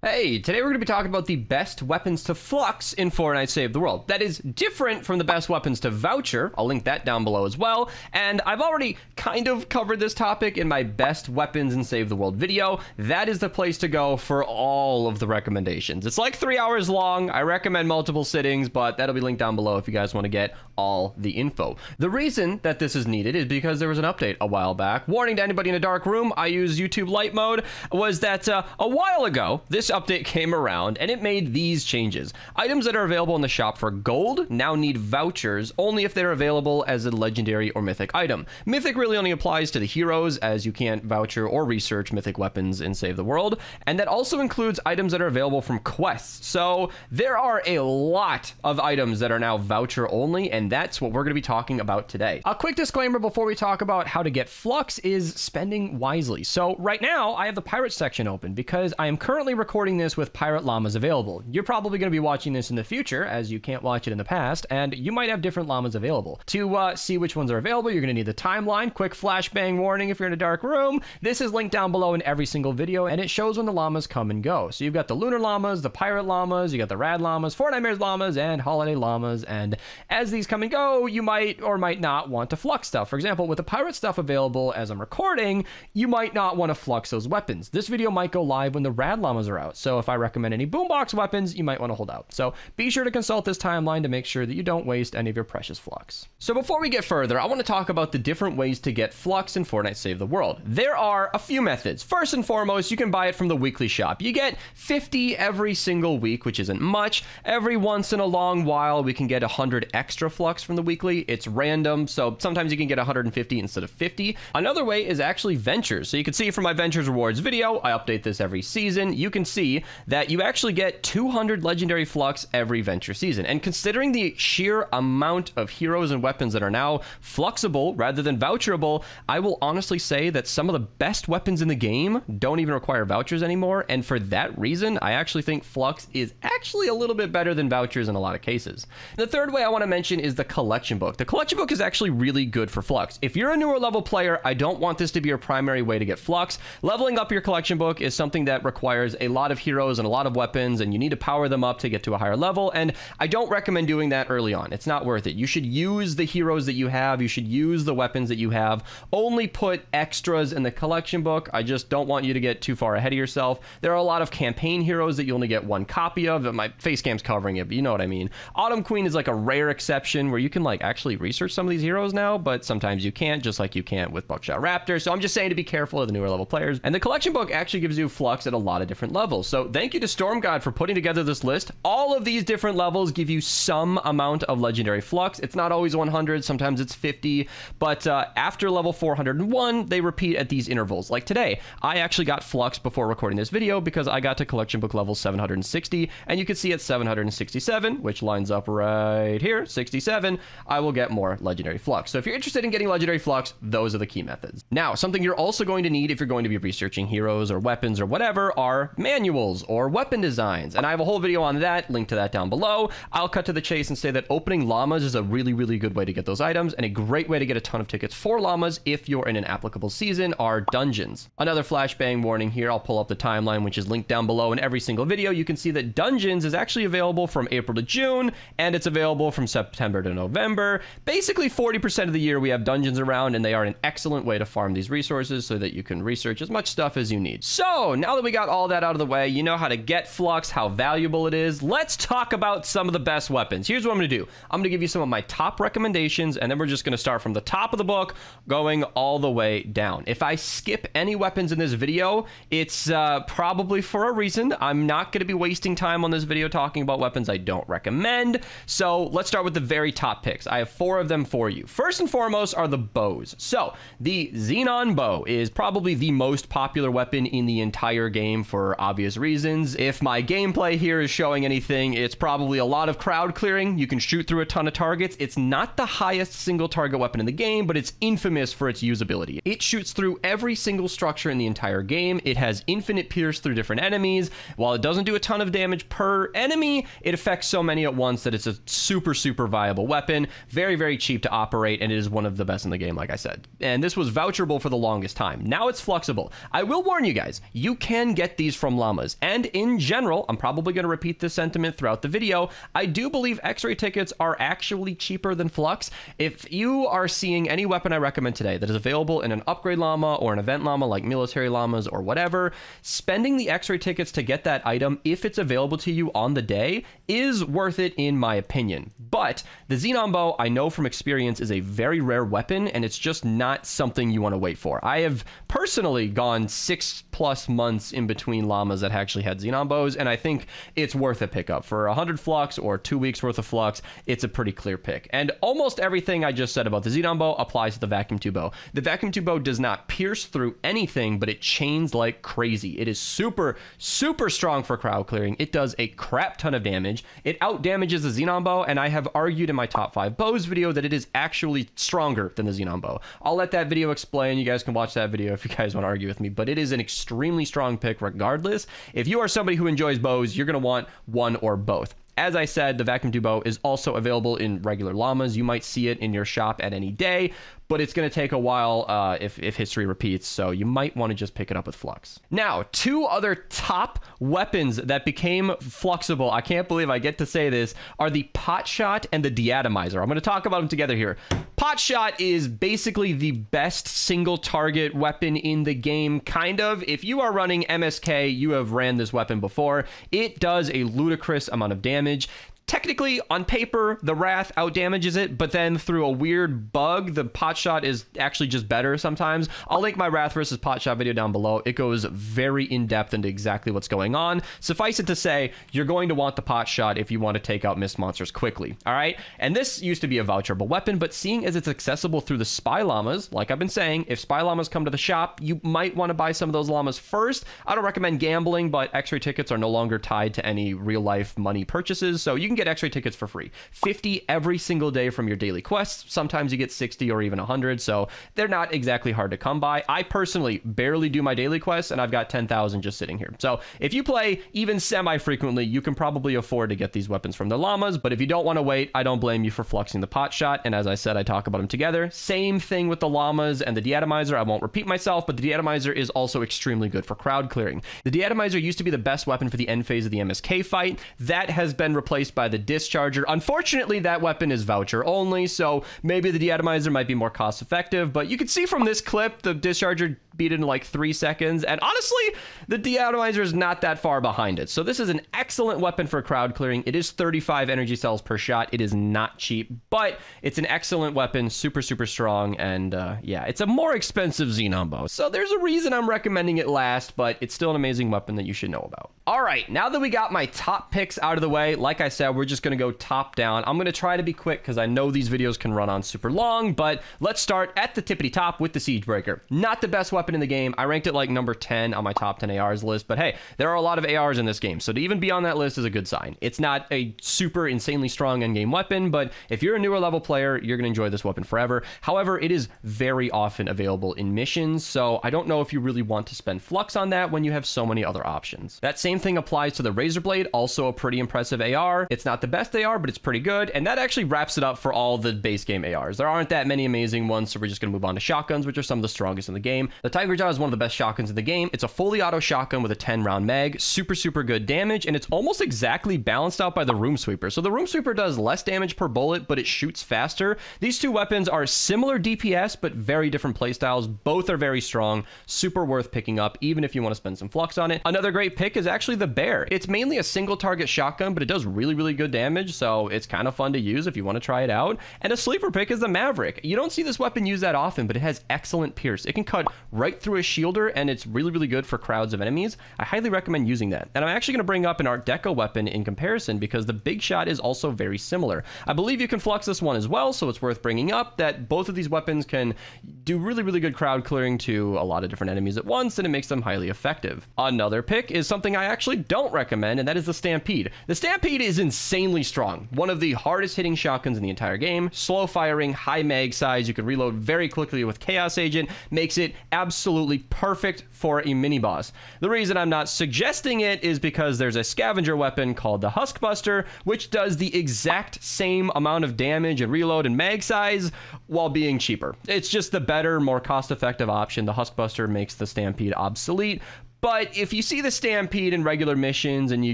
Hey, today we're going to be talking about the best weapons to Flux in Fortnite Save the World. That is different from the best weapons to Voucher. I'll link that down below as well. And I've already kind of covered this topic in my best weapons in Save the World video. That is the place to go for all of the recommendations. It's like 3 hours long. I recommend multiple sittings, but that'll be linked down below if you guys want to get all the info. The reason that this is needed is because there was an update a while back. Warning to anybody in a dark room, I use YouTube light mode, was that a while ago, this update came around and it made these changes. Items that are available in the shop for gold now need vouchers only if they're available as a legendary or mythic item. Mythic really only applies to the heroes, as you can't voucher or research mythic weapons in Save the World, and that also includes items that are available from quests. So there are a lot of items that are now voucher only, and that's what we're going to be talking about today. A quick disclaimer before we talk about how to get Flux is spending wisely. So right now I have the pirate section open because I am currently recording this with pirate llamas available. You're probably going to be watching this in the future, as you can't watch it in the past, and you might have different llamas available. To see which ones are available, you're going to need the timeline. Quick flashbang warning if you're in a dark room. This is linked down below in every single video, and it shows when the llamas come and go. So you've got the lunar llamas, the pirate llamas, you got the rad llamas, Four Nightmares llamas, and holiday llamas, and as these come and go, you might or might not want to flux stuff. For example, with the pirate stuff available as I'm recording, you might not want to flux those weapons. This video might go live when the rad llamas are out. So if I recommend any boombox weapons, you might want to hold out. So be sure to consult this timeline to make sure that you don't waste any of your precious Flux. So before we get further, I want to talk about the different ways to get Flux in Fortnite Save the World. There are a few methods. First and foremost, you can buy it from the weekly shop. You get 50 every single week, which isn't much. Every once in a long while, we can get 100 extra Flux from the weekly. It's random, so sometimes you can get 150 instead of 50. Another way is actually Ventures. So you can see from my Ventures Rewards video, I update this every season. You can see that you actually get 200 legendary Flux every Venture season. And considering the sheer amount of heroes and weapons that are now fluxable rather than voucherable, I will honestly say that some of the best weapons in the game don't even require vouchers anymore. And for that reason, I actually think Flux is actually a little bit better than vouchers in a lot of cases. The third way I want to mention is the collection book. The collection book is actually really good for Flux. If you're a newer level player, I don't want this to be your primary way to get Flux. Leveling up your collection book is something that requires a lot of heroes and a lot of weapons, and you need to power them up to get to a higher level, and I don't recommend doing that early on. It's not worth it. You should use the heroes that you have. You should use the weapons that you have. Only put extras in the collection book. I just don't want you to get too far ahead of yourself. There are a lot of campaign heroes that you only get one copy of. My face cam's covering it, but you know what I mean. Autumn Queen is like a rare exception where you can like actually research some of these heroes now, but sometimes you can't, just like you can't with Buckshot Raptor. So I'm just saying to be careful of the newer level players. And the collection book actually gives you Flux at a lot of different levels. So thank you to Stormgod for putting together this list. All of these different levels give you some amount of legendary Flux. It's not always 100, sometimes it's 50, but after level 401, they repeat at these intervals. Like today, I actually got Flux before recording this video because I got to collection book level 760, and you can see at 767, which lines up right here, 67, I will get more legendary Flux. So if you're interested in getting legendary Flux, those are the key methods. Now, something you're also going to need if you're going to be researching heroes or weapons or whatever are manuals or weapon designs, and I have a whole video on that, link to that down below. I'll cut to the chase and say that opening llamas is a really, really good way to get those items, and a great way to get a ton of tickets for llamas if you're in an applicable season are dungeons. Another flashbang warning here, I'll pull up the timeline, which is linked down below in every single video. You can see that dungeons is actually available from April to June, and it's available from September to November. Basically 40% of the year we have dungeons around, and they are an excellent way to farm these resources so that you can research as much stuff as you need. So now that we got all that out of the way, you know how to get Flux, how valuable it is. Let's talk about some of the best weapons. Here's what I'm going to do. I'm going to give you some of my top recommendations, and then we're just going to start from the top of the book going all the way down. If I skip any weapons in this video, it's probably for a reason. I'm not going to be wasting time on this video talking about weapons I don't recommend. So let's start with the very top picks. I have 4 of them for you. First and foremost are the bows. So the Xenon bow is probably the most popular weapon in the entire game for obvious reasons. If my gameplay here is showing anything, it's probably a lot of crowd clearing. You can shoot through a ton of targets. It's not the highest single target weapon in the game, but it's infamous for its usability. It shoots through every single structure in the entire game. It has infinite pierce through different enemies. While it doesn't do a ton of damage per enemy, it affects so many at once that it's a super, super viable weapon. Very, very cheap to operate, and it is one of the best in the game, like I said. And this was voucherable for the longest time. Now it's fluxible. I will warn you guys, you can get these from llama llamas. And in general, I'm probably going to repeat this sentiment throughout the video, I do believe X-ray tickets are actually cheaper than Flux. If you are seeing any weapon I recommend today that is available in an upgrade llama or an event llama like military llamas or whatever, spending the X-ray tickets to get that item, if it's available to you on the day, is worth it in my opinion. But the Xenon Bow, I know from experience, is a very rare weapon, and it's just not something you want to wait for. I have personally gone 6+ months in between llamas that actually had Xenon Bows, and I think it's worth a pickup. For 100 Flux or 2 weeks worth of Flux, it's a pretty clear pick. And almost everything I just said about the Xenon Bow applies to the Vacuum Tube Bow. The Vacuum Tube Bow does not pierce through anything, but it chains like crazy. It is super, super strong for crowd clearing. It does a crap ton of damage. It out damages the Xenon Bow, and I have argued in my top 5 bows video that it is actually stronger than the Xenon Bow. I'll let that video explain. You guys can watch that video if you guys want to argue with me, but it is an extremely strong pick regardless. If you are somebody who enjoys bows, you're going to want one or both. As I said, the Vacuum Tube Bow is also available in regular llamas. You might see it in your shop at any day, but it's going to take a while if history repeats, so you might want to just pick it up with Flux. Now, 2 other top weapons that became fluxible, I can't believe I get to say this, are the Pot Shot and the Deatomizer. I'm going to talk about them together here. Pot Shot is basically the best single target weapon in the game, kind of. If you are running MSK, you have ran this weapon before. It does a ludicrous amount of damage. Technically, on paper, the Wrath outdamages it, but then through a weird bug, the Pot Shot is actually just better sometimes. I'll link my Wrath versus Pot Shot video down below. It goes very in-depth into exactly what's going on. Suffice it to say, you're going to want the Pot Shot if you want to take out mist monsters quickly, all right? And this used to be a voucherable weapon, but seeing as it's accessible through the Spy Llamas, like I've been saying, if Spy Llamas come to the shop, you might want to buy some of those llamas first. I don't recommend gambling, but X-ray tickets are no longer tied to any real-life money purchases, so you can get X-ray tickets for free. 50 every single day from your daily quests. Sometimes you get 60 or even 100, so they're not exactly hard to come by. I personally barely do my daily quests, and I've got 10,000 just sitting here. So if you play even semi-frequently, you can probably afford to get these weapons from the llamas, but if you don't want to wait, I don't blame you for fluxing the Pot Shot, and as I said, I talk about them together. Same thing with the llamas and the Deatomizer. I won't repeat myself, but the Deatomizer is also extremely good for crowd clearing. The Deatomizer used to be the best weapon for the end phase of the MSK fight. That has been replaced by the Discharger. Unfortunately, that weapon is voucher only, so maybe the Deatomizer might be more cost effective, but you can see from this clip, the Discharger beat it in like 3 seconds, and honestly, the Deatomizer is not that far behind it. So this is an excellent weapon for crowd clearing. It is 35 energy cells per shot. It is not cheap, but it's an excellent weapon, super, super strong, and yeah, it's a more expensive Xenon Bow. So there's a reason I'm recommending it last, but it's still an amazing weapon that you should know about. All right, now that we got my top picks out of the way, like I said, we're just going to go top down. I'm going to try to be quick because I know these videos can run on super long, but let's start at the tippity top with the Siegebreaker. Not the best weapon in the game. I ranked it like number 10 on my top 10 ARs list, but hey, there are a lot of ARs in this game, so to even be on that list is a good sign. It's not a super insanely strong endgame weapon, but if you're a newer level player, you're going to enjoy this weapon forever. However, it is very often available in missions, so I don't know if you really want to spend Flux on that when you have so many other options. That same thing applies to the Razorblade, also a pretty impressive AR. It's not the best AR, but it's pretty good, and that actually wraps it up for all the base game ARs. There aren't that many amazing ones, so we're just going to move on to shotguns, which are some of the strongest in the game. The Tiger Jaw is one of the best shotguns in the game. It's a fully auto shotgun with a 10-round mag, super, super good damage, and it's almost exactly balanced out by the Room Sweeper. So the Room Sweeper does less damage per bullet, but it shoots faster. These two weapons are similar DPS, but very different playstyles. Both are very strong, super worth picking up, even if you want to spend some Flux on it. Another great pick is actually the Bear. It's mainly a single target shotgun, but it does really, really good damage, so it's kind of fun to use if you want to try it out. And a sleeper pick is the Maverick. You don't see this weapon used that often, but it has excellent pierce. It can cut right through a shielder, and it's really, really good for crowds of enemies. I highly recommend using that. And I'm actually going to bring up an Art Deco weapon in comparison because the Big Shot is also very similar. I believe you can Flux this one as well, so it's worth bringing up that both of these weapons can do really, really good crowd clearing to a lot of different enemies at once, and it makes them highly effective. Another pick is something I actually don't recommend, and that is the Stampede. The Stampede is insanely strong. One of the hardest hitting shotguns in the entire game. Slow firing, high mag size. You can reload very quickly with Chaos Agent. Makes it absolutely perfect for a mini boss. The reason I'm not suggesting it is because there's a scavenger weapon called the Huskbuster, which does the exact same amount of damage and reload and mag size while being cheaper. It's just the better, more cost-effective option. The Huskbuster makes the Stampede obsolete, But if you see the Stampede in regular missions and you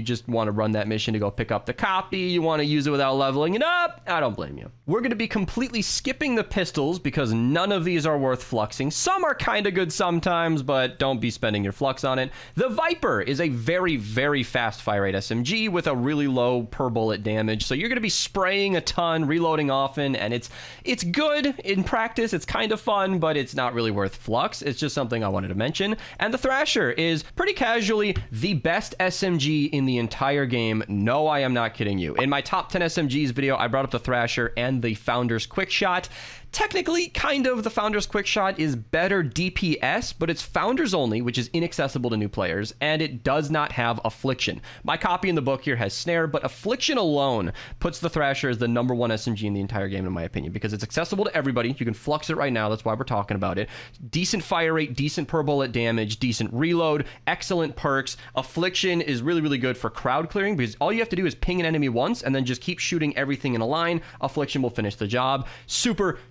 just want to run that mission to go pick up the copy, you want to use it without leveling it up, I don't blame you. We're going to be completely skipping the pistols because none of these are worth fluxing. Some are kind of good sometimes, but don't be spending your flux on it. The Viper is a very, very fast fire rate SMG with a really low per bullet damage. So you're going to be spraying a ton, reloading often, and it's good in practice. It's kind of fun, but it's not really worth flux. It's just something I wanted to mention. And the Thrasher is pretty casually the best SMG in the entire game. No, I am not kidding you. In my top 10 SMGs video, I brought up the Thrasher and the Founders Quickshot. Technically, kind of, the Founders Quickshot is better DPS, but it's Founders only, which is inaccessible to new players, and it does not have Affliction. My copy in the book here has Snare, but Affliction alone puts the Thrasher as the #1 SMG in the entire game, in my opinion, because it's accessible to everybody. You can flux it right now. That's why we're talking about it. Decent fire rate, decent per bullet damage, decent reload, excellent perks. Affliction is really, really good for crowd clearing because all you have to do is ping an enemy once and then just keep shooting everything in a line. Affliction will finish the job.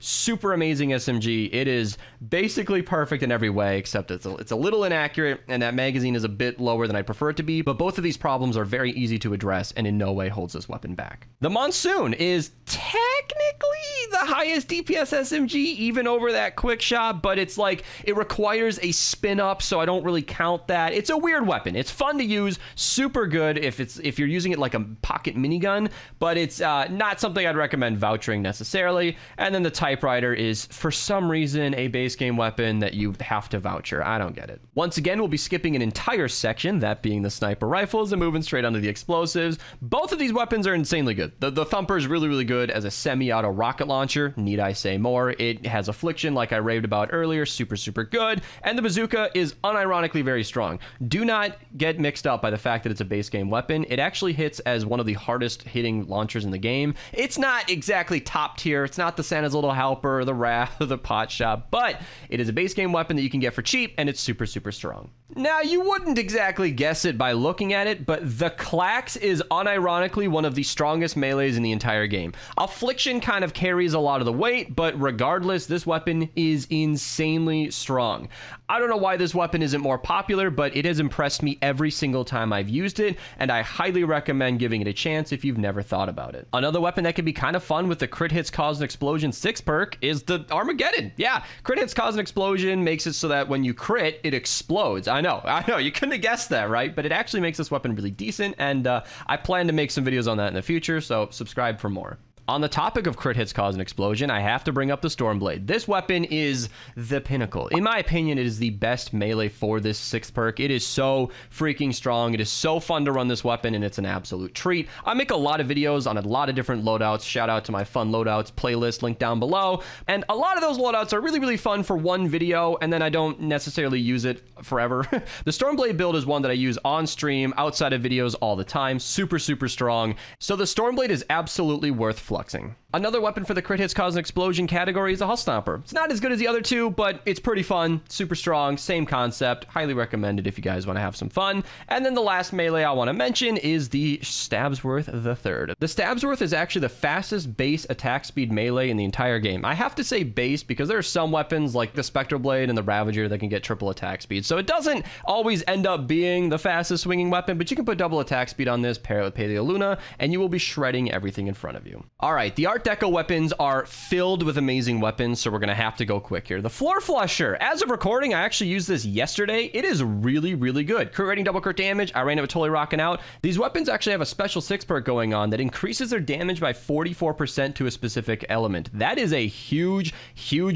Super amazing SMG. It is basically perfect in every way, except it's a little inaccurate, and that magazine is a bit lower than I prefer it to be, but both of these problems are very easy to address and in no way holds this weapon back. The Monsoon is technically the highest DPS SMG, even over that quick shot, but it's like, it requires a spin up, so I don't really count that. It's a weird weapon. It's fun to use, super good if you're using it like a pocket minigun, but it's not something I'd recommend vouchering necessarily. And then the Typewriter is, for some reason, a base game weapon that you have to voucher. I don't get it. Once again, we'll be skipping an entire section, that being the sniper rifles, and moving straight onto the explosives. Both of these weapons are insanely good. The Thumper is really, really good as a semi-auto rocket launcher. Need I say more? It has Affliction, like I raved about earlier, super good. And the Bazooka is unironically very strong. Do not get mixed up by the fact that it's a base game weapon. It actually hits as one of the hardest hitting launchers in the game. It's not exactly top tier. It's not the Santa's Little Helper, or the Wrath, or the Pot Shot, but it is a base game weapon that you can get for cheap, and it's super strong. Now, you wouldn't exactly guess it by looking at it, but the Klax is unironically one of the strongest melees in the entire game. Affliction kind of carries a lot of the weight, but regardless, this weapon is insanely strong. I don't know why this weapon isn't more popular, but it has impressed me every single time I've used it, and I highly recommend giving it a chance if you've never thought about it. Another weapon that can be kind of fun with the Crit Hits Cause an Explosion 6 perk is the Armageddon. Yeah, Crit Hits Cause an Explosion makes it so that when you crit, it explodes. I know, you couldn't have guessed that, right? But it actually makes this weapon really decent, and I plan to make some videos on that in the future, so subscribe for more. On the topic of Crit Hits Cause an Explosion, I have to bring up the Stormblade. This weapon is the pinnacle. In my opinion, it is the best melee for this 6th perk. It is so freaking strong. It is so fun to run this weapon, and it's an absolute treat. I make a lot of videos on a lot of different loadouts. Shout out to my Fun Loadouts playlist, link down below. And a lot of those loadouts are really, really fun for one video, and then I don't necessarily use it forever. The Stormblade build is one that I use on stream, outside of videos all the time. Super strong. So the Stormblade is absolutely worth fluxing. Another weapon for the Crit Hits Cause an Explosion category is a Hull Stomper. It's not as good as the other two, but it's pretty fun, super strong, same concept. Highly recommended if you guys want to have some fun. And then the last melee I want to mention is the Stabsworth III. The Stabsworth is actually the fastest base attack speed melee in the entire game. I have to say base because there are some weapons like the Spectral Blade and the Ravager that can get triple attack speed. So it doesn't always end up being the fastest swinging weapon, but you can put double attack speed on this, pair it with Paleo Luna, and you will be shredding everything in front of you. All right, the Art Deco weapons are filled with amazing weapons, so we're going to have to go quick here. The Floor Flusher. As of recording, I actually used this yesterday. It is really good. Crit rating, double crit damage. I ran it with Totally Rockin' Out. These weapons actually have a special 6 perk going on that increases their damage by 44% to a specific element. That is a huge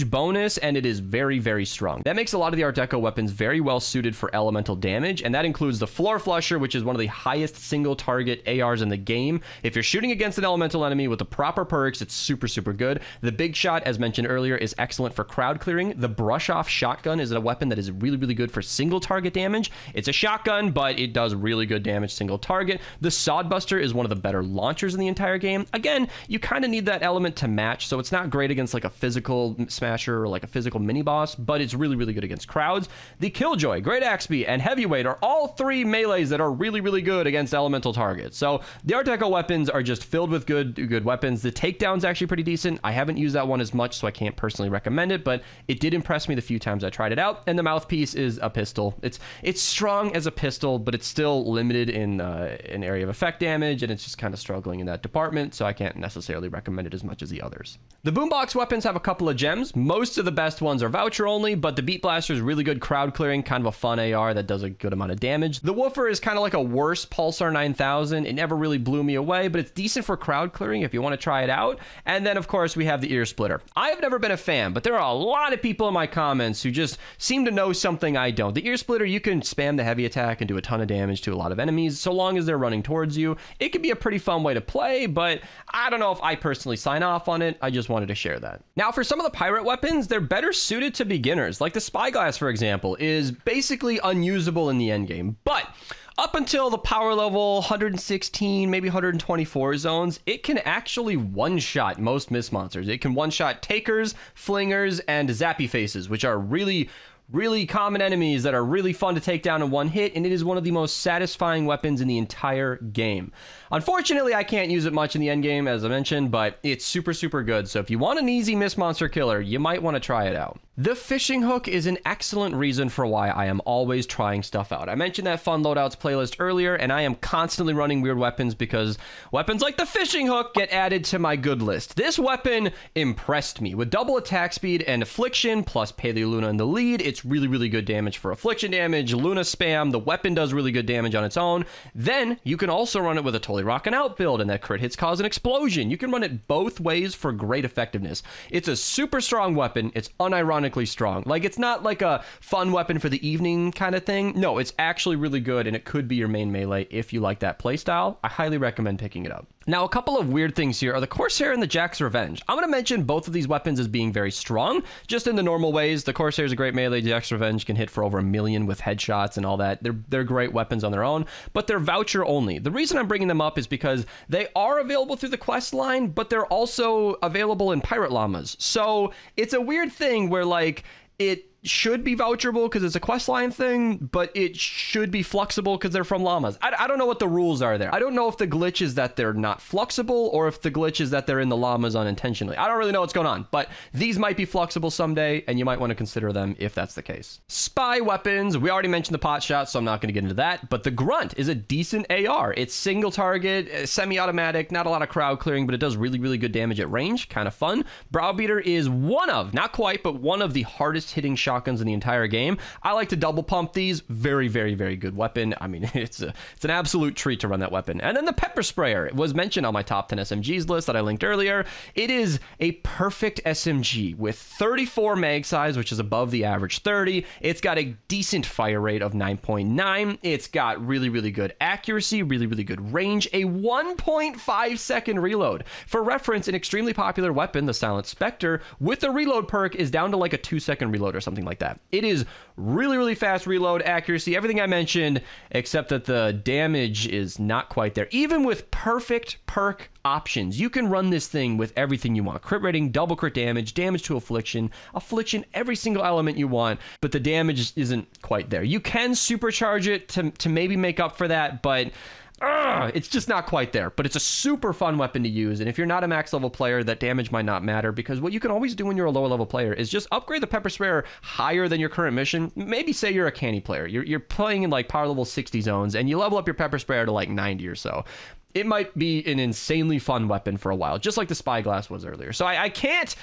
bonus, and it is very strong. That makes a lot of the Art Deco weapons very well suited for elemental damage, and that includes the Floor Flusher, which is one of the highest single target ARs in the game. If you're shooting against an elemental enemy with the proper perks, it's super good. The Big Shot, as mentioned earlier, is excellent for crowd clearing. The Brush Off Shotgun is a weapon that is really good for single target damage. It's a shotgun, but it does really good damage single target. The Sodbuster is one of the better launchers in the entire game. Again, you kind of need that element to match, so it's not great against like a physical smasher or like a physical mini boss, but it's really good against crowds. The Killjoy, Great Axby, and Heavyweight are all 3 melees that are really good against elemental targets. So the Art Deco weapons are just filled with good weapons. The Takedown takedown's actually pretty decent. I haven't used that one as much, so I can't personally recommend it, but it did impress me the few times I tried it out. And the mouthpiece is a pistol. It's strong as a pistol, but it's still limited in an area of effect damage, and it's just kind of struggling in that department, so I can't necessarily recommend it as much as the others. The boombox weapons have a couple of gems. Most of the best ones are voucher only, but the Beat Blaster is really good crowd clearing, kind of a fun AR that does a good amount of damage. The Woofer is kind of like a worse Pulsar 9000. It never really blew me away, but it's decent for crowd clearing if you want to try it out. And then, of course, we have the Ear Splitter. I have never been a fan, but there are a lot of people in my comments who just seem to know something I don't. The Ear Splitter, you can spam the heavy attack and do a ton of damage to a lot of enemies, so long as they're running towards you. It can be a pretty fun way to play, but I don't know if I personally sign off on it. I just wanted to share that. Now, for some of the pirate weapons, they're better suited to beginners. Like the Spyglass, for example, is basically unusable in the endgame, but up until the power level 116, maybe 124 zones, it can actually one-shot most Mist Monsters. It can one-shot Takers, Flingers, and Zappy Faces, which are really common enemies that are really fun to take down in one hit, and it is one of the most satisfying weapons in the entire game. Unfortunately, I can't use it much in the endgame, as I mentioned, but it's super good. So if you want an easy Mist Monster killer, you might want to try it out. The fishing hook is an excellent reason for why I am always trying stuff out. I mentioned that fun loadouts playlist earlier, and I am constantly running weird weapons because weapons like the fishing hook get added to my good list. This weapon impressed me. With double attack speed and affliction, plus Paleoluna in the lead, it's really good damage for affliction damage, Luna spam, the weapon does really good damage on its own. Then you can also run it with a totally rockin' out build, and that crit hits cause an explosion. You can run it both ways for great effectiveness. It's a super strong weapon. It's unironically strong. Like, it's not like a fun weapon for the evening kind of thing. No, it's actually really good, and it could be your main melee if you like that playstyle. I highly recommend picking it up. Now, a couple of weird things here are the Corsair and the Jack's Revenge. I'm going to mention both of these weapons as being very strong, just in the normal ways. The Corsair is a great melee. Jack's Revenge can hit for over 1 million with headshots and all that. They're great weapons on their own, but they're voucher only. The reason I'm bringing them up is because they are available through the quest line, but they're also available in Pirate Llamas. So it's a weird thing where, like, it should be voucherable because it's a questline thing, but it should be fluxible because they're from llamas. I don't know what the rules are there. I don't know if the glitch is that they're not fluxible or if the glitch is that they're in the llamas unintentionally. I don't really know what's going on, but these might be flexible someday, and you might want to consider them if that's the case. Spy weapons. We already mentioned the pot shot, so I'm not going to get into that, but the Grunt is a decent AR. It's single target, semi-automatic, not a lot of crowd clearing, but it does really good damage at range. Kind of fun. Browbeater is one of, not quite, but one of the hardest hitting shotguns in the entire game. I like to double pump these. Very good weapon. I mean, it's an absolute treat to run that weapon. And then the Pepper Sprayer. It was mentioned on my top 10 SMGs list that I linked earlier. It is a perfect SMG with 34 mag size, which is above the average 30. It's got a decent fire rate of 9.9. It's got really good accuracy, really good range, a 1.5 second reload. For reference, an extremely popular weapon, the Silent Spectre, with the reload perk is down to like a 2-second reload or something like that. It is really fast reload, accuracy, everything I mentioned, except that the damage is not quite there. Even with perfect perk options, you can run this thing with everything you want. Crit rating, double crit damage, damage to affliction, every single element you want, but the damage isn't quite there. You can supercharge it to maybe make up for that, but it's just not quite there. But it's a super fun weapon to use, and if you're not a max level player, that damage might not matter, because what you can always do when you're a lower level player is just upgrade the Pepper Sprayer higher than your current mission. Maybe say you're a canny player. You're playing in like power level 60 zones, and you level up your Pepper Sprayer to like 90 or so. It might be an insanely fun weapon for a while, just like the Spyglass was earlier. So I can't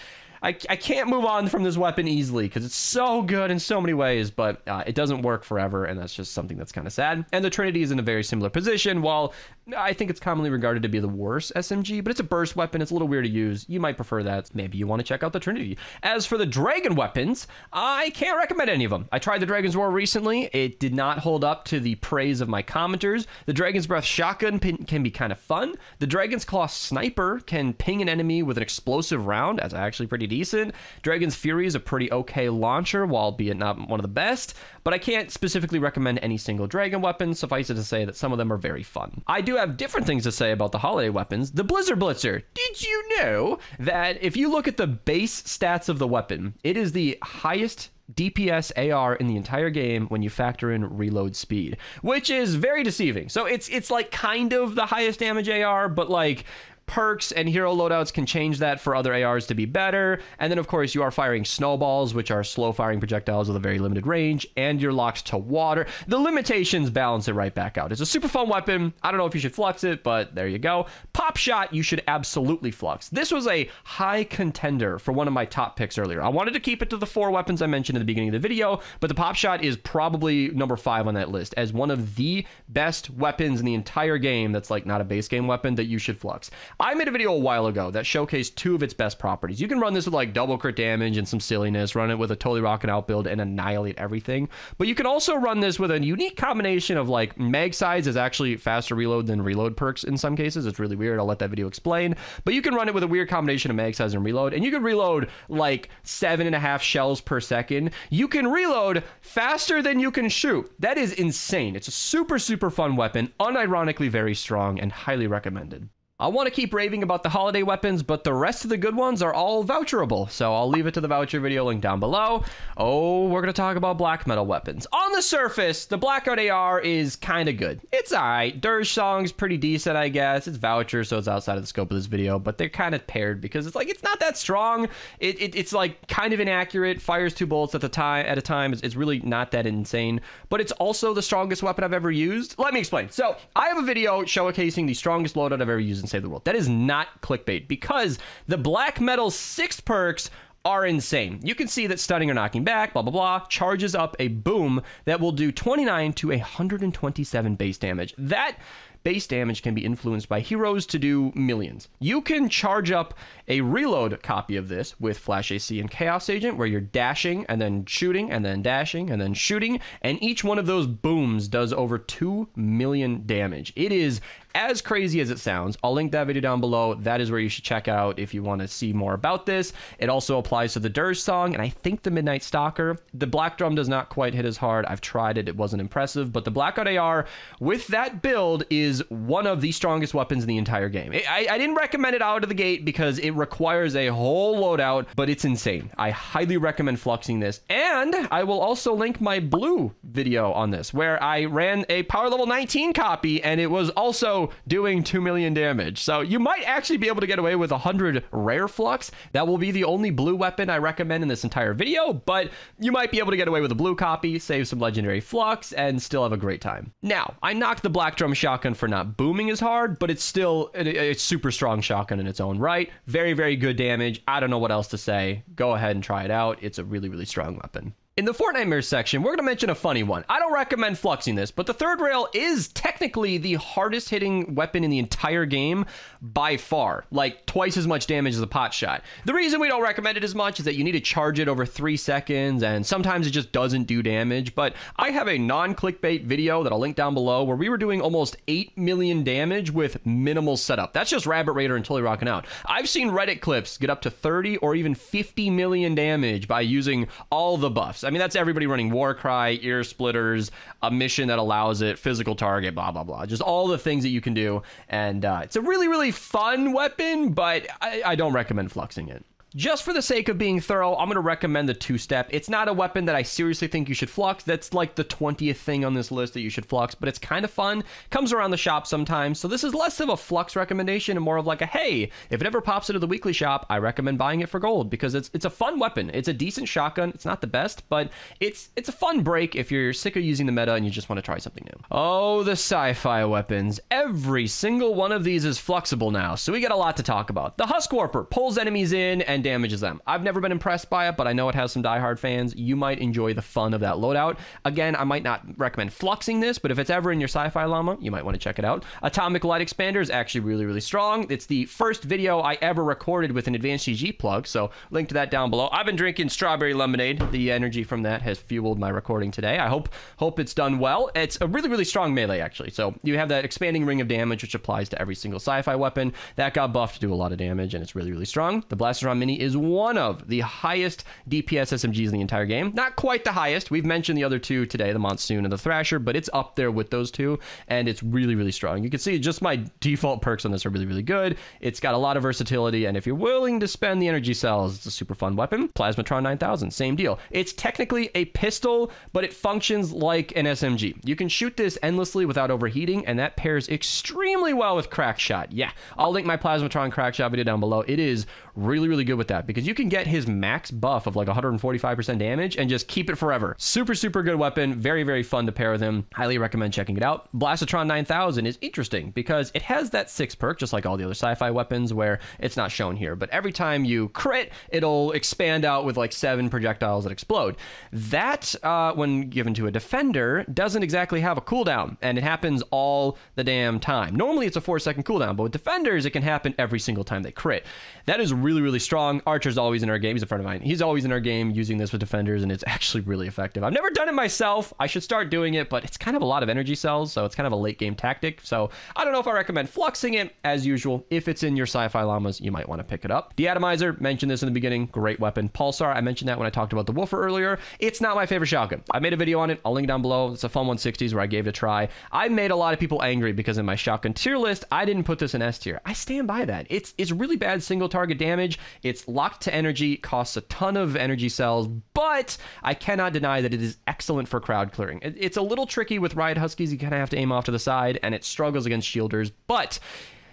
move on from this weapon easily because it's so good in so many ways, but it doesn't work forever, and that's just something that's kind of sad. And the Trinity is in a very similar position. While I think it's commonly regarded to be the worst SMG, but it's a burst weapon. It's a little weird to use. You might prefer that. Maybe you want to check out the Trinity. As for the Dragon weapons, I can't recommend any of them. I tried the Dragon's Roar recently. It did not hold up to the praise of my commenters. The Dragon's Breath shotgun can be kind of fun. The Dragon's Claw sniper can ping an enemy with an explosive round. That's actually pretty decent. Dragon's Fury is a pretty okay launcher, albeit not one of the best, but I can't specifically recommend any single Dragon weapon. Suffice it to say that some of them are very fun. I do have different things to say about the holiday weapons. The Blizzard Blitzer. Did you know that if you look at the base stats of the weapon, it is the highest DPS AR in the entire game when you factor in reload speed, which is very deceiving. So it's like kind of the highest damage AR, but like perks and hero loadouts can change that for other ARs to be better. And then, of course, you are firing snowballs, which are slow-firing projectiles with a very limited range, and you're locked to water. The limitations balance it right back out. It's a super fun weapon. I don't know if you should flux it, but there you go. Pop Shot, you should absolutely flux. This was a high contender for one of my top picks earlier. I wanted to keep it to the 4 weapons I mentioned in the beginning of the video, but the Pop Shot is probably number 5 on that list as one of the best weapons in the entire game that's like not a base game weapon that you should flux. I made a video a while ago that showcased 2 of its best properties. You can run this with like double crit damage and some silliness, run it with a totally rockin' out build and annihilate everything. But you can also run this with a unique combination of like mag size is actually faster reload than reload perks in some cases. It's really weird. I'll let that video explain. But you can run it with a weird combination of mag size and reload, and you can reload like 7.5 shells per second. You can reload faster than you can shoot. That is insane. It's a super, super fun weapon, unironically very strong, and highly recommended. I want to keep raving about the holiday weapons, but the rest of the good ones are all voucherable, so I'll leave it to the voucher video link down below. Oh, we're going to talk about black metal weapons. On the surface, the Blackout AR is kind of good. It's alright. Dirge Song's pretty decent, I guess. It's voucher, so it's outside of the scope of this video, but they're kind of paired because it's like, it's not that strong. It's like kind of inaccurate, fires 2 bullets at a time. It's really not that insane, but it's also the strongest weapon I've ever used. Let me explain. So, I have a video showcasing the strongest loadout I've ever used in Save the World. That is not clickbait because the black metal 6 perks are insane. You can see that stunning or knocking back, blah, blah, blah, charges up a boom that will do 29 to 127 base damage. That base damage can be influenced by heroes to do millions. You can charge up a reload copy of this with Flash AC and Chaos Agent, where you're dashing and then shooting and then dashing and then shooting, and each one of those booms does over 2 million damage. It is as crazy as it sounds. I'll link that video down below. That is where you should check out if you want to see more about this. It also applies to the Dirge Song and I think the Midnight Stalker. The Black Drum does not quite hit as hard. I've tried it. It wasn't impressive, but the Blackout AR with that build is one of the strongest weapons in the entire game. I didn't recommend it out of the gate because it requires a whole loadout, but it's insane. I highly recommend fluxing this, and I will also link my blue video on this where I ran a power level 19 copy and it was also doing 2 million damage. So you might actually be able to get away with 100 rare flux. That will be the only blue weapon I recommend in this entire video, but you might be able to get away with a blue copy, save some legendary flux, and still have a great time. Now, I knocked the Black Drum shotgun for not booming as hard, but it's still a super strong shotgun in its own right. Very, very good damage. I don't know what else to say. Go ahead and try it out. It's a really, really strong weapon. In the Fortnitemares section, we're going to mention a funny one. I don't recommend fluxing this, but the third rail is technically the hardest hitting weapon in the entire game by far. Like twice as much damage as a pot shot. The reason we don't recommend it as much is that you need to charge it over 3 seconds, and sometimes it just doesn't do damage. But I have a non-clickbait video that I'll link down below where we were doing almost 8 million damage with minimal setup. That's just Rabbit Raider and Totally Rockin' Out. I've seen Reddit clips get up to 30 or even 50 million damage by using all the buffs. I mean, that's everybody running Warcry, Ear Splitters, a mission that allows it, physical target, blah, blah, blah. Just all the things that you can do. And it's a really, really fun weapon, but I don't recommend fluxing it. Just for the sake of being thorough, I'm going to recommend the 2-step. It's not a weapon that I seriously think you should flux. That's like the 20th thing on this list that you should flux, but it's kind of fun. Comes around the shop sometimes, so this is less of a flux recommendation and more of like a, hey, if it ever pops into the weekly shop, I recommend buying it for gold because it's a fun weapon. It's a decent shotgun. It's not the best, but it's a fun break if you're sick of using the meta and you just want to try something new. Oh, the sci-fi weapons. Every single one of these is fluxible now, so we got a lot to talk about. The Husk Warper pulls enemies in and damages them. I've never been impressed by it, but I know it has some diehard fans. You might enjoy the fun of that loadout. Again, I might not recommend fluxing this, but if it's ever in your sci-fi llama, you might want to check it out. Atomic Light Expander is actually really, really strong. It's the first video I ever recorded with an Advanced CG plug, so link to that down below. I've been drinking strawberry lemonade. The energy from that has fueled my recording today. I hope it's done well. It's a really, really strong melee, actually. So you have that expanding ring of damage, which applies to every single sci-fi weapon. That got buffed to do a lot of damage, and it's really, really strong. The Blastertron Mini Mini is one of the highest DPS SMGs in the entire game. Not quite the highest. We've mentioned the other two today, the Monsoon and the Thrasher, but it's up there with those two, and it's really, really strong. You can see just my default perks on this are really, really good. It's got a lot of versatility, and if you're willing to spend the energy cells, it's a super fun weapon. Plasmatron 9000, same deal. It's technically a pistol, but it functions like an SMG. You can shoot this endlessly without overheating, and that pairs extremely well with Crackshot. Yeah, I'll link my Plasmatron Crackshot video down below. It is really, really good with that because you can get his max buff of like 145% damage and just keep it forever. Super, super good weapon. Very, very fun to pair with him. Highly recommend checking it out. Blastotron 9000 is interesting because it has that 6 perk, just like all the other sci-fi weapons, where it's not shown here. But every time you crit, it'll expand out with like 7 projectiles that explode. That, when given to a defender, doesn't exactly have a cooldown, and it happens all the damn time. Normally, it's a 4-second cooldown, but with defenders, it can happen every single time they crit. That is really, really strong. Archer's always in our game. He's a friend of mine. He's always in our game using this with defenders, and it's actually really effective. I've never done it myself. I should start doing it, but it's kind of a lot of energy cells, so it's kind of a late game tactic. So I don't know if I recommend fluxing it. As usual, if it's in your sci-fi llamas, you might want to pick it up. The Atomizer, mentioned this in the beginning. Great weapon. Pulsar, I mentioned that when I talked about the Woofer earlier. It's not my favorite shotgun. I made a video on it. I'll link it down below. It's a fun 160s where I gave it a try. I made a lot of people angry because in my shotgun tier list, I didn't put this in S tier. I stand by that. It's really bad single target damage. It's locked to energy, costs a ton of energy cells, but I cannot deny that it is excellent for crowd clearing. It's a little tricky with Riot Huskies. You kind of have to aim off to the side, and it struggles against shielders, but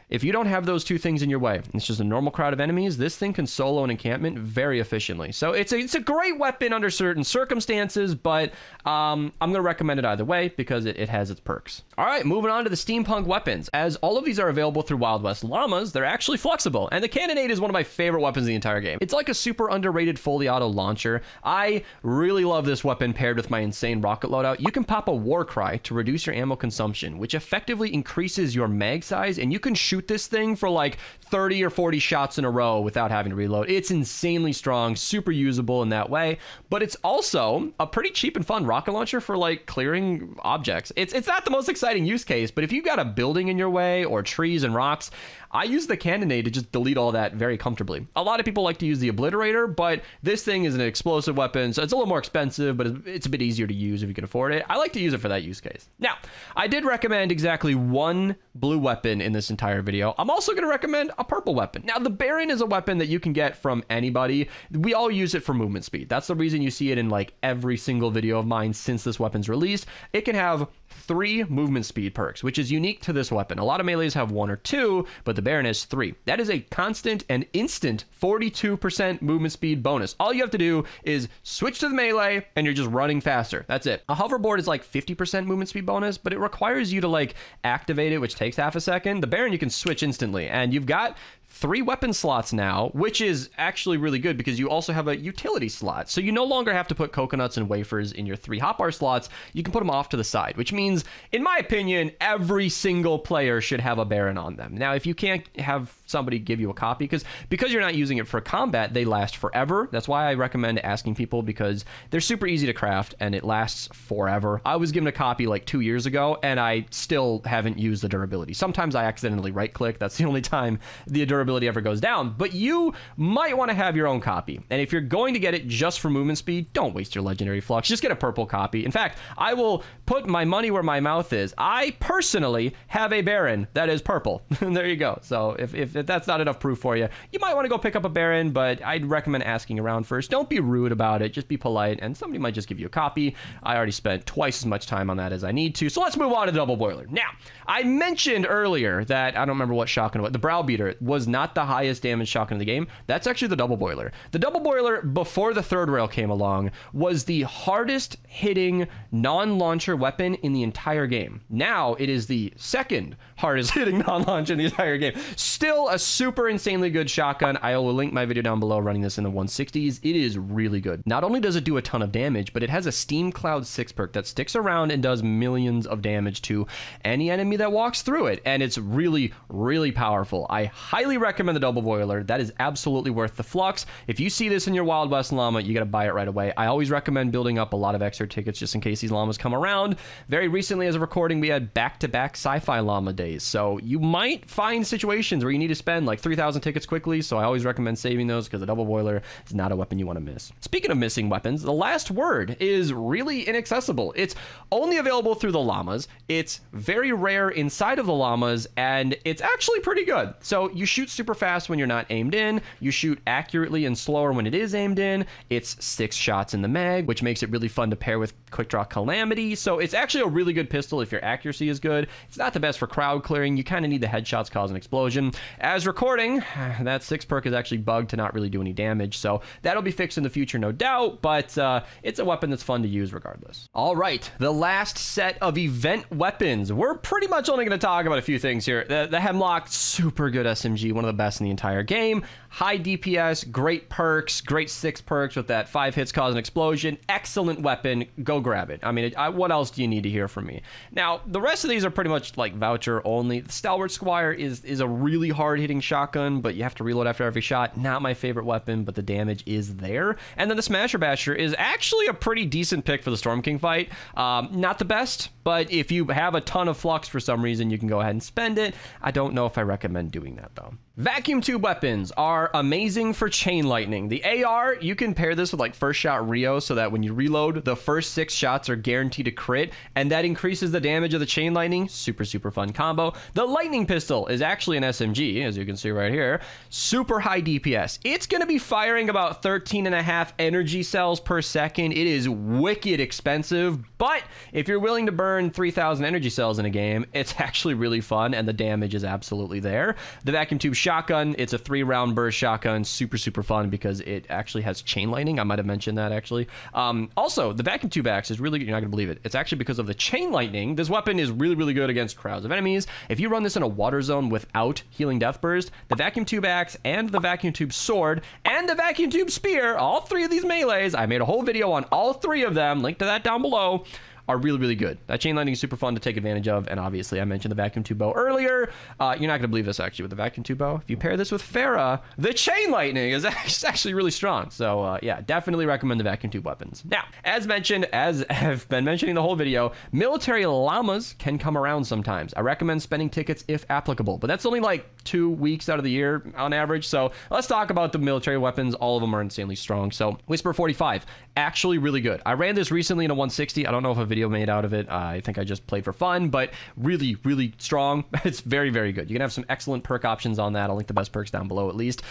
if you don't have those two things in your way, it's just a normal crowd of enemies, this thing can solo an encampment very efficiently. So it's a great weapon under certain circumstances, but I'm going to recommend it either way because it has its perks. All right, moving on to the steampunk weapons. As all of these are available through Wild West Llamas, they're actually flexible, and the Cannonade is one of my favorite weapons in the entire game. It's like a super underrated fully auto launcher. I really love this weapon paired with my insane rocket loadout. You can pop a war cry to reduce your ammo consumption, which effectively increases your mag size, and you can shoot this thing for like 30 or 40 shots in a row without having to reload. It's insanely strong, super usable in that way, but it's also a pretty cheap and fun rocket launcher for like clearing objects. It's not the most exciting use case, but if you got a building in your way or trees and rocks, I use the Cannonade to just delete all that very comfortably. A lot of people like to use the Obliterator, but this thing is an explosive weapon, so it's a little more expensive, but it's a bit easier to use if you can afford it. I like to use it for that use case. Now, I did recommend exactly one blue weapon in this entire video. I'm also going to recommend a purple weapon. Now, the Baron is a weapon that you can get from anybody. We all use it for movement speed. That's the reason you see it in like every single video of mine since this weapon's released. It can have 3 movement speed perks, which is unique to this weapon. A lot of melees have 1 or 2, but the Baron has 3. That is a constant and instant 42% movement speed bonus. All you have to do is switch to the melee and you're just running faster. That's it. A hoverboard is like 50% movement speed bonus, but it requires you to like activate it, which takes half a second. The Baron you can switch instantly, and you've got 3 weapon slots now, which is actually really good because you also have a utility slot. So you no longer have to put coconuts and wafers in your 3 hotbar slots. You can put them off to the side, which means, in my opinion, every single player should have a Baron on them. Now, if you can't have somebody give you a copy, because you're not using it for combat, they last forever. That's why I recommend asking people, because they're super easy to craft and it lasts forever. I was given a copy like 2 years ago and I still haven't used the durability. Sometimes I accidentally right click. That's the only time the durability ever goes down, but you might want to have your own copy. And if you're going to get it just for movement speed, don't waste your legendary flux. Just get a purple copy. In fact, I will put my money where my mouth is. I personally have a Baron that is purple. There you go. So if that's not enough proof for you, you might want to go pick up a Baron, but I'd recommend asking around first. Don't be rude about it. Just be polite, and somebody might just give you a copy. I already spent twice as much time on that as I need to, so let's move on to the Double Boiler. Now, I mentioned earlier that, I don't remember what shotgun it was, the Browbeater was not the highest damage shotgun in the game. That's actually the Double Boiler. The Double Boiler, before the third rail came along, was the hardest hitting non-launcher weapon in the entire game. Now, it is the second hardest hitting non-launcher in the entire game. Still a super insanely good shotgun. I will link my video down below running this in the 160s. It is really good. Not only does it do a ton of damage, but it has a Steam Cloud 6 perk that sticks around and does millions of damage to any enemy that walks through it. And it's really, really powerful. I highly highly recommend the double boiler. That is absolutely worth the flux. If you see this in your Wild West llama, you got to buy it right away. I always recommend building up a lot of extra tickets just in case these llamas come around. Very recently, as a recording, we had back-to-back sci-fi llama days, so you might find situations where you need to spend like 3,000 tickets quickly, so I always recommend saving those because the double boiler is not a weapon you want to miss. Speaking of missing weapons, the last word is really inaccessible. It's only available through the llamas. It's very rare inside of the llamas, and it's actually pretty good. So you shoot super fast when you're not aimed in. You shoot accurately and slower when it is aimed in. It's 6 shots in the mag, which makes it really fun to pair with Quick Draw Calamity. So it's actually a really good pistol if your accuracy is good. It's not the best for crowd clearing. You kind of need the headshots cause an explosion. As recording, that 6 perk is actually bugged to not really do any damage, so that'll be fixed in the future, no doubt, but it's a weapon that's fun to use regardless. All right, the last set of event weapons. We're pretty much only going to talk about a few things here. The Hemlock, super good SMG, one of the best in the entire game. High DPS, great perks, great 6 perks with that 5 hits cause an explosion. Excellent weapon. Go grab it. I mean, what else do you need to hear from me? Now, the rest of these are pretty much like voucher only. The Stalwart Squire is a really hard-hitting shotgun, but you have to reload after every shot. Not my favorite weapon, but the damage is there. And then the Smasher Basher is actually a pretty decent pick for the Storm King fight. Not the best, but if you have a ton of flux for some reason, you can go ahead and spend it. I don't know if I recommend doing that, though. Vacuum tube weapons are amazing for chain lightning. The AR, you can pair this with like first shot Rio so that when you reload, the first 6 shots are guaranteed to crit, and that increases the damage of the chain lightning. Super, super fun combo. The lightning pistol is actually an SMG, as you can see right here. Super high DPS. It's going to be firing about 13.5 energy cells per second. It is wicked expensive, but if you're willing to burn 3,000 energy cells in a game, it's actually really fun, and the damage is absolutely there. The vacuum tube shotgun, it's a 3-round burst shotgun. Super, super fun because it actually has chain lightning. I might have mentioned that actually. Also, the vacuum tube axe is really good. You're not gonna believe it. It's actually because of the chain lightning. This weapon is really, really good against crowds of enemies. If you run this in a water zone without healing death burst, the vacuum tube axe and the vacuum tube sword and the vacuum tube spear, all 3 of these melees, I made a whole video on all 3 of them, link to that down below, are really, really good. That chain lightning is super fun to take advantage of, and obviously I mentioned the vacuum tube bow earlier. You're not going to believe this actually with the vacuum tube bow. If you pair this with Pharah, the chain lightning is actually really strong. So yeah, definitely recommend the vacuum tube weapons. Now, as mentioned, as I've been mentioning the whole video, military llamas can come around sometimes. I recommend spending tickets if applicable, but that's only like 2 weeks out of the year on average. So let's talk about the military weapons. All of them are insanely strong. So Whisper 45, actually really good. I ran this recently in a 160. I don't know if a video made out of it. I think I just played for fun, but really, really strong. It's very, very good. You can have some excellent perk options on that. I'll link the best perks down below at least.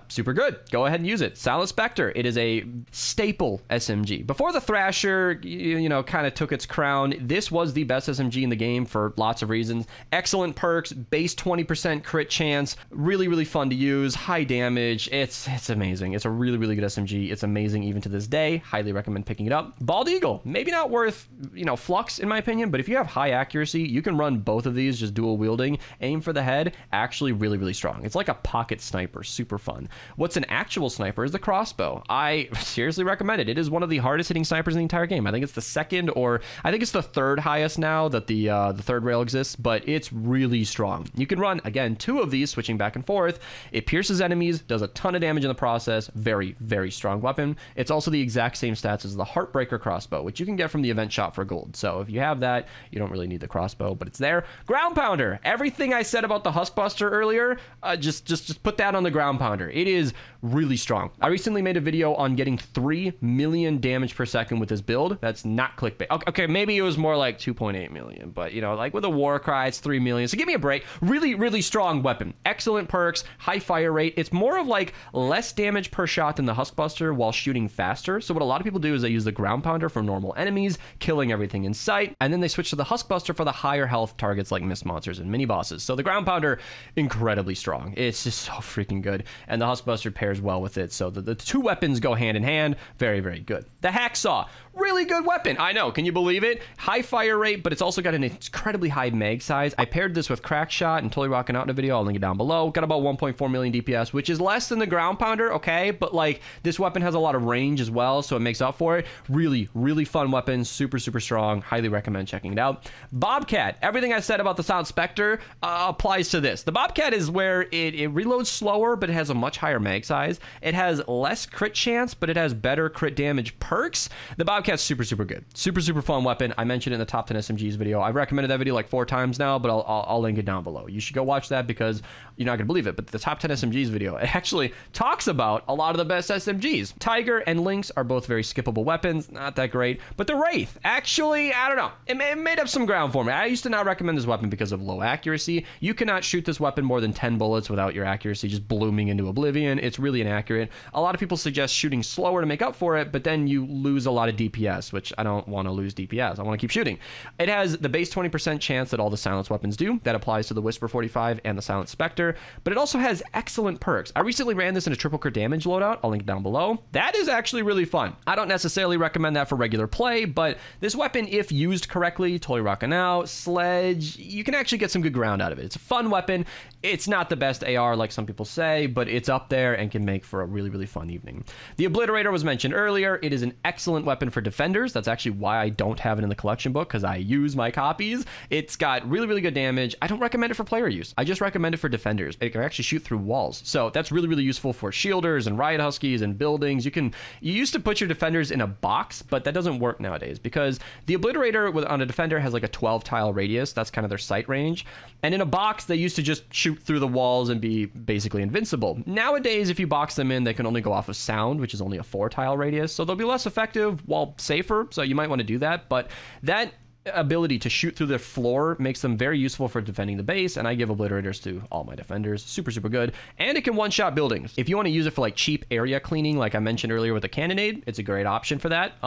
Super good. Go ahead and use it. Silent Spectre. It is a staple SMG. Before the Thrasher, you know, kind of took its crown, this was the best SMG in the game for lots of reasons. Excellent perks, base 20% crit chance, really, really fun to use, high damage. It's amazing. It's a really, really good SMG. It's amazing even to this day. Highly recommend picking it up. Bald Eagle, maybe not worth, you know, flux in my opinion, but if you have high accuracy, you can run both of these just dual wielding. Aim for the head, actually really, really strong. It's like a pocket sniper, super fun. What's an actual sniper is the crossbow. I seriously recommend it. It is one of the hardest hitting snipers in the entire game. I think it's the second, or I think it's the 3rd highest now that the 3rd rail exists, but it's really strong. You can run, again, 2 of these switching back and forth. It pierces enemies, does a ton of damage in the process. Very, very strong weapon. It's also the exact same stats as the Heartbreaker crossbow, which you can get from the event shop for gold. So if you have that, you don't really need the crossbow, but it's there. Ground Pounder. Everything I said about the Huskbuster earlier, just put that on the Ground Pounder. It is really strong. I recently made a video on getting 3 million damage per second with this build. That's not clickbait. Okay, maybe it was more like 2.8 million, but you know, like with a Warcry, it's 3 million. So give me a break. Really, really strong weapon. Excellent perks, high fire rate. It's more of like less damage per shot than the Huskbuster while shooting faster. So what a lot of people do is they use the Ground Pounder for normal enemies, killing everything in sight, and then they switch to the Huskbuster for the higher health targets like mist monsters and mini bosses. So the Ground Pounder, incredibly strong. It's just so freaking good, and the Huskbuster pairs well with it. So the 2 weapons go hand in hand. Very, very good. The Hacksaw, really good weapon. I know, can you believe it? High fire rate, but it's also got an incredibly high mag size. I paired this with Crackshot and Totally Rocking Out in a video. I'll link it down below. Got about 1.4 million DPS, which is less than the Ground Pounder, okay? But like, this weapon has a lot of range as well, so it makes up for it. Really, really fun weapon. Super super strong. Highly recommend checking it out. Bobcat. Everything I said about the Silent Spectre applies to this. The Bobcat is where it reloads slower, but it has a much higher mag size. It has less crit chance, but it has better crit damage perks. The Bobcat's super, super good. Super, super fun weapon. I mentioned it in the top 10 SMGs video. I've recommended that video like 4 times now, but I'll link it down below. You should go watch that because you're not gonna believe it, but the top 10 SMGs video, it actually talks about a lot of the best SMGs. Tiger and Lynx are both very skippable weapons, not that great, but the Wraith, actually, I don't know, it made up some ground for me. I used to not recommend this weapon because of low accuracy. You cannot shoot this weapon more than 10 bullets without your accuracy just blooming into oblivion. It's really inaccurate. A lot of people suggest shooting slower to make up for it, but then you lose a lot of DPS, which I don't want to lose DPS. I want to keep shooting. It has the base 20% chance that all the silence weapons do. That applies to the Whisper 45 and the Silent Spectre, but it also has excellent perks. I recently ran this in a triple crit damage loadout. I'll link it down below. That is actually really fun. I don't necessarily recommend that for regular play, but this weapon, if used correctly, totally rocking out. Sledge, you can actually get some good ground out of it. It's a fun weapon. It's not the best AR like some people say, but it's up there and can make for a really, really fun evening. The Obliterator was mentioned earlier. It is an excellent weapon for defenders. That's actually why I don't have it in the collection book, because I use my copies. It's got really, really good damage. I don't recommend it for player use. I just recommend it for defenders. It can actually shoot through walls. So that's really, really useful for shielders and riot huskies and buildings. You used to put your defenders in a box, but that doesn't work nowadays because the Obliterator on a defender has like a 12 tile radius. That's kind of their sight range. And in a box, they used to just shoot through the walls and be basically invincible. Nowadays, if you box them in, they can only go off of sound, which is only a 4 tile radius. So they'll be less effective while safer. So you might want to do that. But that ability to shoot through the floor makes them very useful for defending the base, and I give Obliterators to all my defenders. Super, super good. And it can one-shot buildings. If you want to use it for like cheap area cleaning, like I mentioned earlier with the Cannonade, it's a great option for that.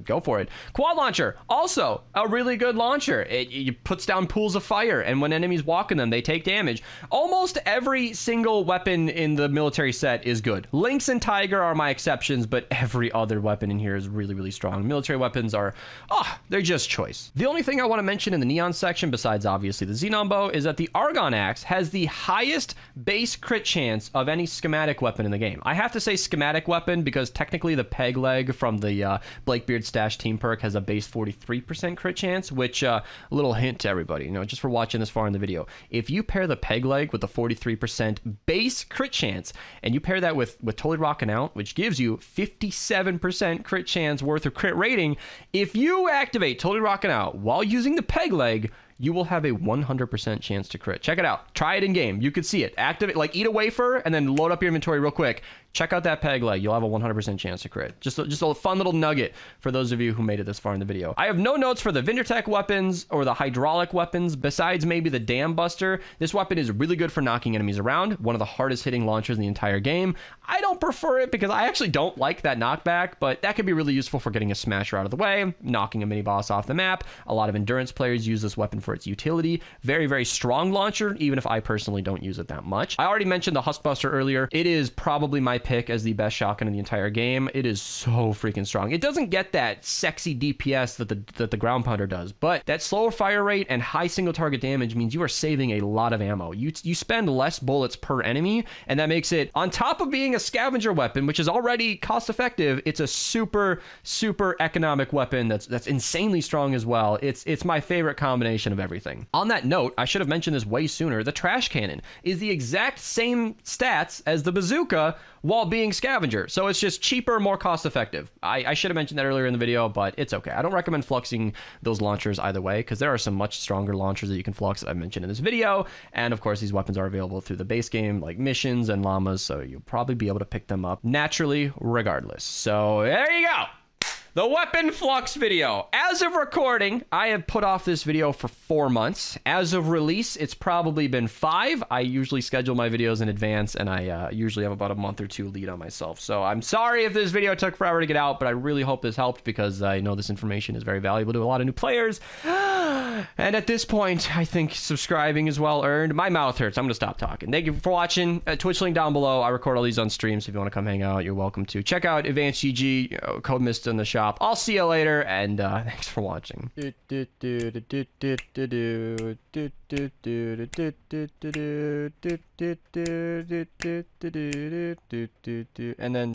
Go for it. Quad Launcher, also a really good launcher. It puts down pools of fire, and when enemies walk in them, they take damage. Almost every single weapon in the military set is good. Lynx and Tiger are my exceptions, but every other weapon in here is really, really strong. Military weapons are, they're just choice. The only thing I want to mention in the Neon section, besides obviously the Xenon Bow, is that the Argon Axe has the highest base crit chance of any schematic weapon in the game. I have to say schematic weapon because technically the Peg Leg from the Blakebeard Stash team perk has a base 43% crit chance, which, a little hint to everybody, you know, just for watching this far in the video. If you pair the Peg Leg with the 43% base crit chance, and you pair that with Totally Rockin' Out, which gives you 57% crit chance worth of crit rating, if you activate Totally Rockin' Out while using the Peg Leg, you will have a 100% chance to crit. Check it out. Try it in game. You could see it. Activate, like eat a wafer and then load up your inventory real quick. Check out that Peg Leg. You'll have a 100% chance to crit. Just a fun little nugget for those of you who made it this far in the video. I have no notes for the Vindertech weapons or the hydraulic weapons, besides maybe the Dam Buster. This weapon is really good for knocking enemies around. One of the hardest hitting launchers in the entire game. I don't prefer it because I actually don't like that knockback, but that could be really useful for getting a smasher out of the way, knocking a mini boss off the map. A lot of endurance players use this weapon for its utility. Very, very strong launcher, even if I personally don't use it that much. I already mentioned the Huskbuster earlier. It is probably my pick as the best shotgun in the entire game. It is so freaking strong. It doesn't get that sexy DPS that the Ground Pounder does, but that slower fire rate and high single target damage means you are saving a lot of ammo. You spend less bullets per enemy, and that makes it, on top of being a scavenger weapon, which is already cost effective, it's a super, super economic weapon that's insanely strong as well. It's my favorite combination of everything. On that note, I should have mentioned this way sooner. The Trash Cannon is the exact same stats as the Bazooka while being scavenger, so it's just cheaper, more cost effective. I should have mentioned that earlier in the video, but it's okay. I don't recommend fluxing those launchers either way, because there are some much stronger launchers that you can flux that I've mentioned in this video, and of course these weapons are available through the base game, like missions and llamas, so you'll probably be able to pick them up naturally regardless. So there you go. The weapon flux video. As of recording, I have put off this video for 4 months. As of release, it's probably been 5. I usually schedule my videos in advance, and I usually have about a month or 2 lead on myself. So I'm sorry if this video took forever to get out, but I really hope this helped because I know this information is very valuable to a lot of new players. And at this point, I think subscribing is well earned. My mouth hurts. I'm going to stop talking. Thank you for watching. Twitch link down below. I record all these on stream, so if you want to come hang out, you're welcome to. Check out Advanced GG, code Mist in the shop. I'll see you later, and thanks for watching. And then